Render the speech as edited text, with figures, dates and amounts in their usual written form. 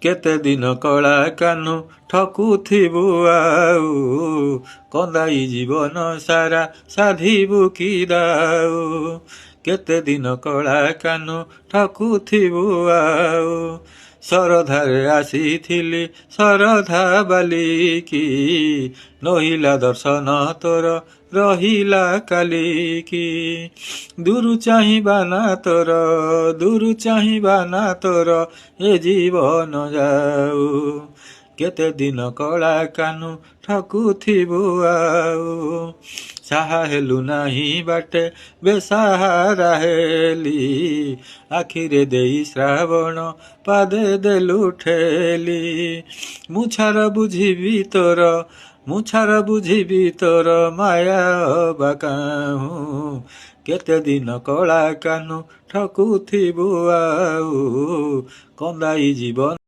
କେତେ ଦିନ କଳା କାନୁ ଠକୁଥିବୁ ଆଉ କନ୍ଦାଇ ଜୀବନ ସାରା ସାଧିବୁ କି ଦାଉ କେତେ ଦିନ କଳା କାନୁ ଠକୁଥିବୁ ଆଉ ଶରଧାରେ ଆସିଥିଲି ଶରଧା ବାଲିକି ନହିଲା ଦର୍ଶନ ତୋର ରହିଲା କାଲିକି ଦୂରୁ ଚାହିଁବା ନା ତୋର ଦୂରୁ ଚାହିଁବା ନା ତୋର ଏ ଜୀବନ ଯାଉ କେତେ ଦିନ କଳା କାନୁ ଠକୁଥିବୁ ଆଉ ସାହା ହେଲୁ ନାହିଁ ବାଟେ ବେସାହାରା ହେଲି ଆଖିରେ ଦେଇ ଶ୍ରାବଣ ପାଦେ ଦେଲୁ ଠେଲି ମୁଛାର ବୁଝିବି ତୋର ମାୟା ଅବା କାହୁଁ କେତେ ଦିନ କଳା କାନୁ ଠକୁଥିବୁ ଆଉ କନ୍ଦାଇ ଜୀବନ